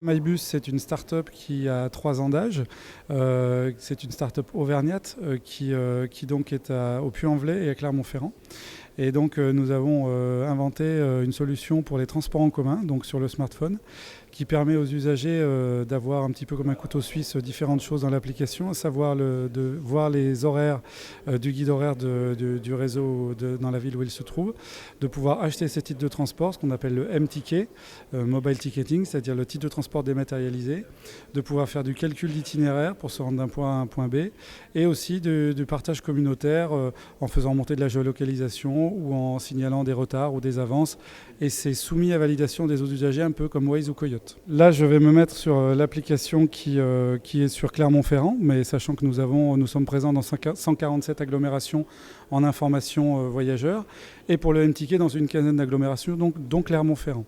MyBus, c'est une start-up qui a 3 ans d'âge. C'est une start-up auvergnate qui donc est au Puy-en-Velay et à Clermont-Ferrand. Et donc nous avons inventé une solution pour les transports en commun, donc sur le smartphone, qui permet aux usagers d'avoir un petit peu comme un couteau suisse différentes choses dans l'application, à savoir de voir les horaires du guide horaire du réseau dans la ville où il se trouve, de pouvoir acheter ces titres de transport, ce qu'on appelle le M-Ticket, Mobile Ticketing, c'est-à-dire le titre de transport dématérialisé, de pouvoir faire du calcul d'itinéraire pour se rendre d'un point A à un point B, et aussi du partage communautaire en faisant monter de la géolocalisation ou en signalant des retards ou des avances. Et c'est soumis à validation des autres usagers, un peu comme Waze ou Coyote. Là, je vais me mettre sur l'application qui est sur Clermont-Ferrand, mais sachant que nous sommes présents dans 147 agglomérations en information voyageurs, et pour le M-Ticket dans une quinzaine d'agglomérations, donc Clermont-Ferrand.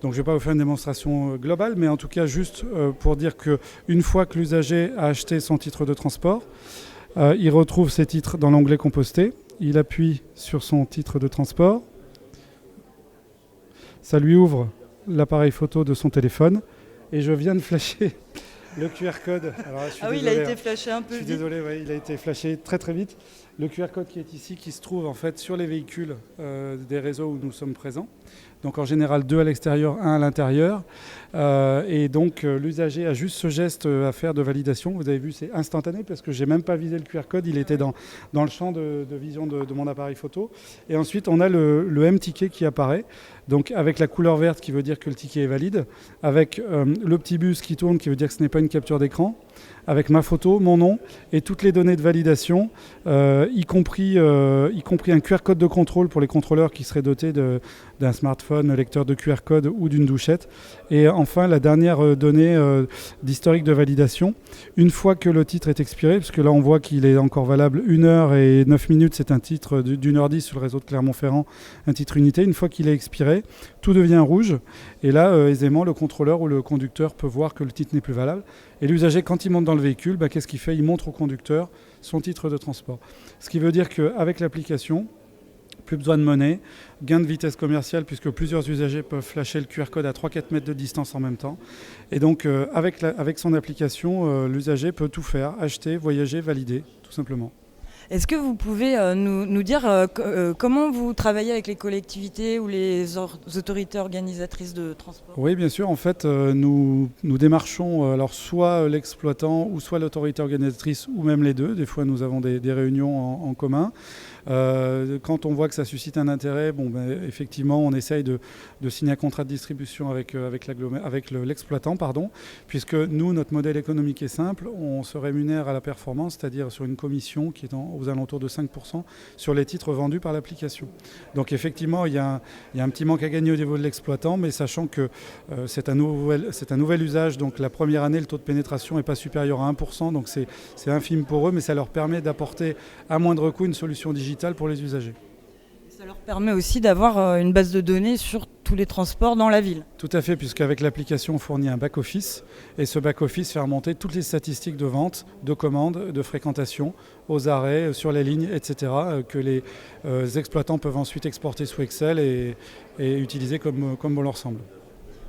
Donc je ne vais pas vous faire une démonstration globale, mais en tout cas juste pour dire qu'une fois que l'usager a acheté son titre de transport, il retrouve ses titres dans l'onglet composté, il appuie sur son titre de transport, ça lui ouvre l'appareil photo de son téléphone et je viens de flasher le QR code. Alors, oui, il a été flashé un peu vite. Je suis désolé, ouais, il a été flashé très très vite. Le QR code qui est ici, qui se trouve en fait sur les véhicules des réseaux où nous sommes présents. Donc en général 2 à l'extérieur, 1 à l'intérieur. Et donc l'usager a juste ce geste à faire de validation. Vous avez vu, c'est instantané parce que j'ai même pas visé le QR code. Il était dans le champ de vision de mon appareil photo. Et ensuite on a le M-Ticket qui apparaît. Donc avec la couleur verte qui veut dire que le ticket est valide. Avec le petit bus qui tourne qui veut dire que ce n'est pas une capture d'écran. Avec ma photo, mon nom et toutes les données de validation, y compris un QR code de contrôle pour les contrôleurs qui seraient dotés d'un smartphone, lecteur de QR code ou d'une douchette. Et enfin, la dernière donnée d'historique de validation. Une fois que le titre est expiré, puisque là on voit qu'il est encore valable 1 heure et 9 minutes, c'est un titre d'1h10 sur le réseau de Clermont-Ferrand, un titre unité. Une fois qu'il est expiré, tout devient rouge. Et là, aisément, le contrôleur ou le conducteur peut voir que le titre n'est plus valable. Et l'usager, quand il monte dans le véhicule, qu'est-ce qu'il fait ? Il montre au conducteur son titre de transport. Ce qui veut dire qu'avec l'application, plus besoin de monnaie, gain de vitesse commerciale puisque plusieurs usagers peuvent flasher le QR code à 3-4 mètres de distance en même temps. Et donc avec son application, l'usager peut tout faire, acheter, voyager, valider, tout simplement. Est-ce que vous pouvez nous dire comment vous travaillez avec les collectivités ou les autorités organisatrices de transport ? Oui, bien sûr. En fait, nous démarchons alors soit l'exploitant ou soit l'autorité organisatrice ou même les deux. Des fois, nous avons des réunions en commun. Quand on voit que ça suscite un intérêt, effectivement, on essaye de signer un contrat de distribution avec l'exploitant, puisque nous, notre modèle économique est simple. On se rémunère à la performance, c'est-à-dire sur une commission qui est aux alentours de 5% sur les titres vendus par l'application. Donc effectivement, il y a un petit manque à gagner au niveau de l'exploitant, mais sachant que c'est un nouvel usage, donc la première année, le taux de pénétration n'est pas supérieur à 1%, donc c'est infime pour eux, mais ça leur permet d'apporter à moindre coût une solution digitale pour les usagers. Ça leur permet aussi d'avoir une base de données sur tous les transports dans la ville. Tout à fait, puisqu'avec l'application, on fournit un back-office et ce back-office fait remonter toutes les statistiques de vente, de commandes, de fréquentation, aux arrêts, sur les lignes, etc., que les exploitants peuvent ensuite exporter sous Excel et utiliser comme bon leur semble.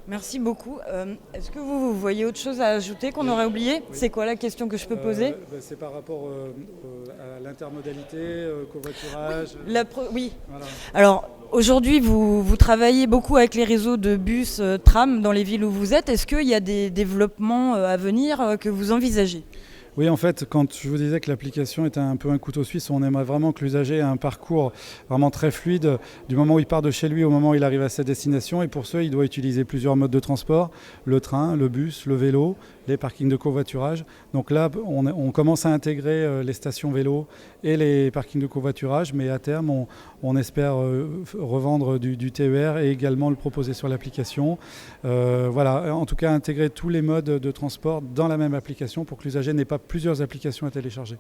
Merci beaucoup. Est-ce que vous voyez autre chose à ajouter qu'on aurait oublié ? Oui. C'est quoi la question que je peux poser ? C'est par rapport à l'intermodalité, covoiturage. Oui. Voilà. Alors aujourd'hui, vous travaillez beaucoup avec les réseaux de bus, tram dans les villes où vous êtes. Est-ce qu'il y a des développements à venir que vous envisagez ? Oui, en fait, quand je vous disais que l'application est un peu un couteau suisse, on aimerait vraiment que l'usager ait un parcours vraiment très fluide du moment où il part de chez lui au moment où il arrive à sa destination. Et pour ce, il doit utiliser plusieurs modes de transport, le train, le bus, le vélo, les parkings de covoiturage. Donc là, on commence à intégrer les stations vélo et les parkings de covoiturage, mais à terme, on espère revendre du TER et également le proposer sur l'application. Voilà, en tout cas, intégrer tous les modes de transport dans la même application pour que l'usager n'ait pas plusieurs applications à télécharger.